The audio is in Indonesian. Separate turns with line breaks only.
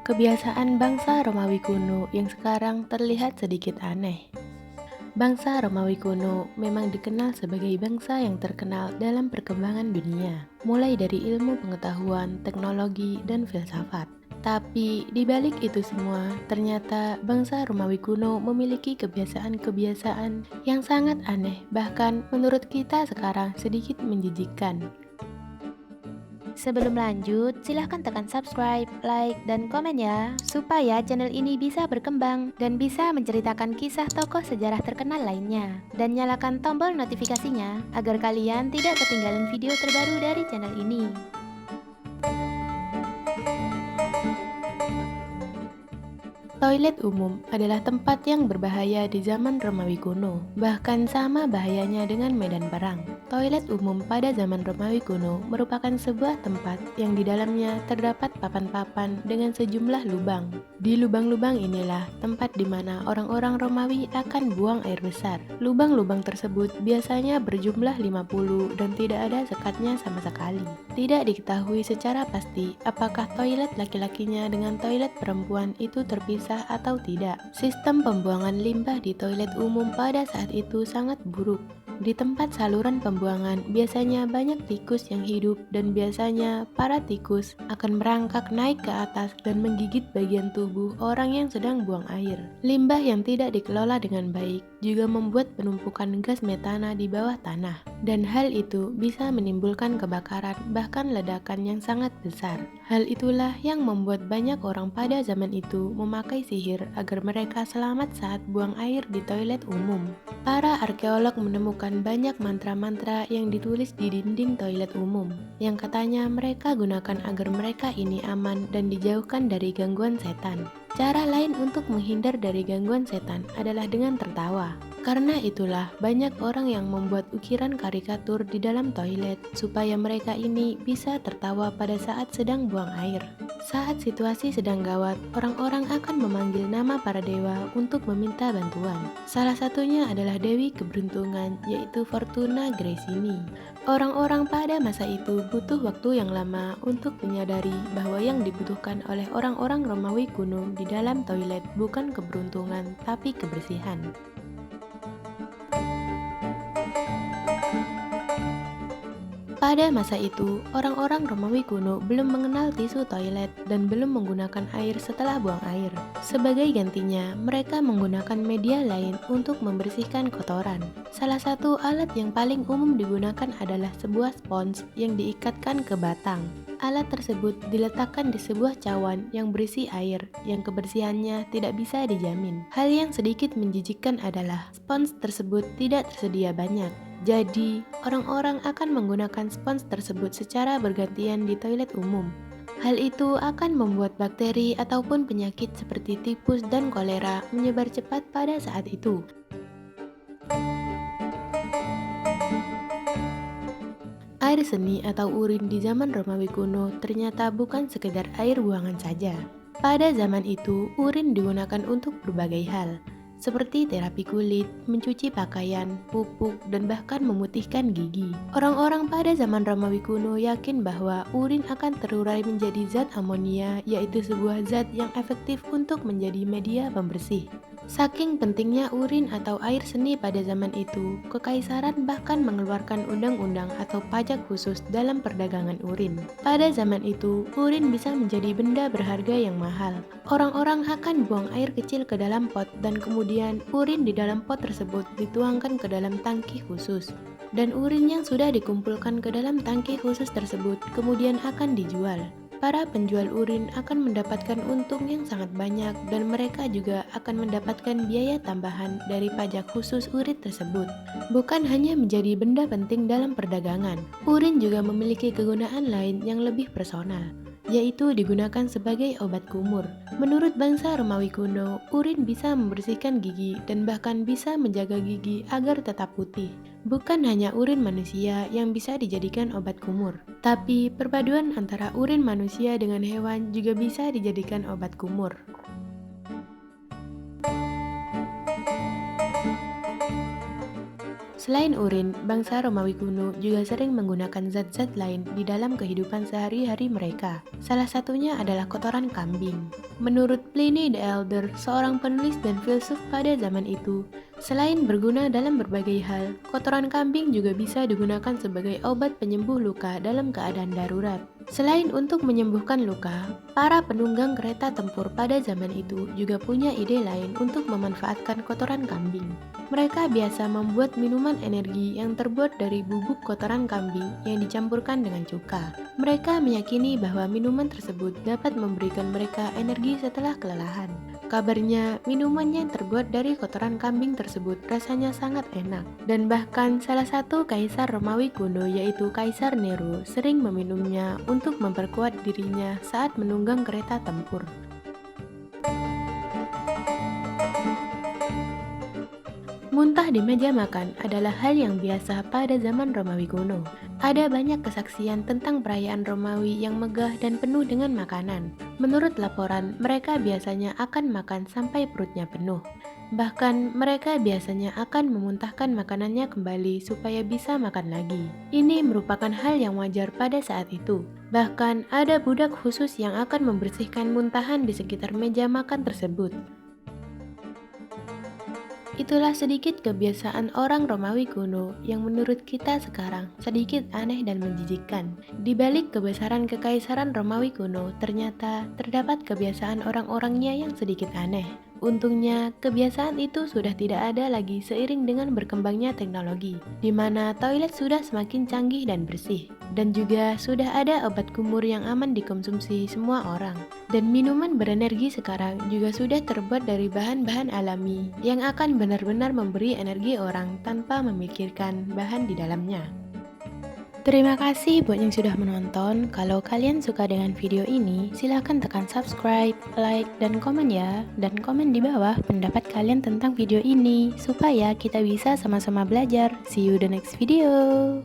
Kebiasaan bangsa Romawi kuno yang sekarang terlihat sedikit aneh. Bangsa Romawi kuno memang dikenal sebagai bangsa yang terkenal dalam perkembangan dunia, mulai dari ilmu pengetahuan, teknologi, dan filsafat. Tapi di balik itu semua, ternyata bangsa Romawi kuno memiliki kebiasaan-kebiasaan yang sangat aneh, bahkan menurut kita sekarang sedikit menjijikkan.
Sebelum lanjut, silahkan tekan subscribe, like, dan komen ya, supaya channel ini bisa berkembang dan bisa menceritakan kisah tokoh sejarah terkenal lainnya. Dan nyalakan tombol notifikasinya, agar kalian tidak ketinggalan video terbaru dari channel ini.
Toilet umum adalah tempat yang berbahaya di zaman Romawi kuno, bahkan sama bahayanya dengan medan perang. Toilet umum pada zaman Romawi kuno merupakan sebuah tempat yang di dalamnya terdapat papan-papan dengan sejumlah lubang. Di lubang-lubang inilah tempat di mana orang-orang Romawi akan buang air besar. Lubang-lubang tersebut biasanya berjumlah 50 dan tidak ada sekatnya sama sekali. Tidak diketahui secara pasti apakah toilet laki-lakinya dengan toilet perempuan itu terpisah atau tidak. Sistem pembuangan limbah di toilet umum pada saat itu sangat buruk. Di tempat saluran pembuangan biasanya banyak tikus yang hidup dan biasanya para tikus akan merangkak naik ke atas dan menggigit bagian tubuh orang yang sedang buang air. Limbah yang tidak dikelola dengan baik juga membuat penumpukan gas metana di bawah tanah, dan hal itu bisa menimbulkan kebakaran bahkan ledakan yang sangat besar. Hal itulah yang membuat banyak orang pada zaman itu memakai sihir agar mereka selamat saat buang air di toilet umum. Para arkeolog menemukan banyak mantra-mantra yang ditulis di dinding toilet umum, yang katanya mereka gunakan agar mereka ini aman dan dijauhkan dari gangguan setan. Cara lain untuk menghindar dari gangguan setan adalah dengan tertawa. Karena itulah banyak orang yang membuat ukiran karikatur di dalam toilet supaya mereka ini bisa tertawa pada saat sedang buang air. Saat situasi sedang gawat, orang-orang akan memanggil nama para dewa untuk meminta bantuan. Salah satunya adalah Dewi Keberuntungan, yaitu Fortuna Graecini. Orang-orang pada masa itu butuh waktu yang lama untuk menyadari bahwa yang dibutuhkan oleh orang-orang Romawi kuno di dalam toilet bukan keberuntungan, tapi kebersihan. Pada masa itu, orang-orang Romawi kuno belum mengenal tisu toilet dan belum menggunakan air setelah buang air. Sebagai gantinya, mereka menggunakan media lain untuk membersihkan kotoran. Salah satu alat yang paling umum digunakan adalah sebuah spons yang diikatkan ke batang. Alat tersebut diletakkan di sebuah cawan yang berisi air, yang kebersihannya tidak bisa dijamin. Hal yang sedikit menjijikkan adalah spons tersebut tidak tersedia banyak. Jadi, orang-orang akan menggunakan spons tersebut secara bergantian di toilet umum. Hal itu akan membuat bakteri ataupun penyakit seperti tipus dan kolera menyebar cepat pada saat itu. Air seni atau urin di zaman Romawi kuno ternyata bukan sekedar air buangan saja. Pada zaman itu, urin digunakan untuk berbagai hal, seperti terapi kulit, mencuci pakaian, pupuk, dan bahkan memutihkan gigi. Orang-orang pada zaman Romawi kuno yakin bahwa urin akan terurai menjadi zat amonia, yaitu sebuah zat yang efektif untuk menjadi media pembersih. Saking pentingnya urin atau air seni pada zaman itu, kekaisaran bahkan mengeluarkan undang-undang atau pajak khusus dalam perdagangan urin. Pada zaman itu, urin bisa menjadi benda berharga yang mahal. Orang-orang akan buang air kecil ke dalam pot dan kemudian urin di dalam pot tersebut dituangkan ke dalam tangki khusus. Dan urin yang sudah dikumpulkan ke dalam tangki khusus tersebut kemudian akan dijual. Para penjual urin akan mendapatkan untung yang sangat banyak dan mereka juga akan mendapatkan biaya tambahan dari pajak khusus urin tersebut. Bukan hanya menjadi benda penting dalam perdagangan, urin juga memiliki kegunaan lain yang lebih personal, yaitu digunakan sebagai obat kumur. Menurut bangsa Romawi kuno, urin bisa membersihkan gigi dan bahkan bisa menjaga gigi agar tetap putih. Bukan hanya urin manusia yang bisa dijadikan obat kumur, tapi perpaduan antara urin manusia dengan hewan juga bisa dijadikan obat kumur. Selain urin, bangsa Romawi kuno juga sering menggunakan zat-zat lain di dalam kehidupan sehari-hari mereka. Salah satunya adalah kotoran kambing. Menurut Pliny the Elder, seorang penulis dan filsuf pada zaman itu, selain berguna dalam berbagai hal, kotoran kambing juga bisa digunakan sebagai obat penyembuh luka dalam keadaan darurat. Selain untuk menyembuhkan luka, para penunggang kereta tempur pada zaman itu juga punya ide lain untuk memanfaatkan kotoran kambing. Mereka biasa membuat minuman energi yang terbuat dari bubuk kotoran kambing yang dicampurkan dengan cuka. Mereka meyakini bahwa minuman tersebut dapat memberikan mereka energi setelah kelelahan. Kabarnya, minuman yang terbuat dari kotoran kambing tersebut rasanya sangat enak. Dan bahkan salah satu kaisar Romawi kuno yaitu Kaisar Nero sering meminumnya untuk memperkuat dirinya saat menunggang kereta tempur. Muntah di meja makan adalah hal yang biasa pada zaman Romawi kuno. Ada banyak kesaksian tentang perayaan Romawi yang megah dan penuh dengan makanan. Menurut laporan, mereka biasanya akan makan sampai perutnya penuh. Bahkan, mereka biasanya akan memuntahkan makanannya kembali supaya bisa makan lagi. Ini merupakan hal yang wajar pada saat itu. Bahkan, ada budak khusus yang akan membersihkan muntahan di sekitar meja makan tersebut. Itulah sedikit kebiasaan orang Romawi kuno yang menurut kita sekarang sedikit aneh dan menjijikkan. Di balik kebesaran kekaisaran Romawi kuno, ternyata terdapat kebiasaan orang-orangnya yang sedikit aneh. Untungnya, kebiasaan itu sudah tidak ada lagi seiring dengan berkembangnya teknologi, di mana toilet sudah semakin canggih dan bersih, dan juga sudah ada obat kumur yang aman dikonsumsi semua orang. Dan minuman berenergi sekarang juga sudah terbuat dari bahan-bahan alami yang akan benar-benar memberi energi orang tanpa memikirkan bahan di dalamnya. Terima kasih buat yang sudah menonton. Kalau kalian suka dengan video ini, silahkan tekan subscribe, like, dan komen ya. Dan komen di bawah pendapat kalian tentang video ini, supaya kita bisa sama-sama belajar. See you the next video.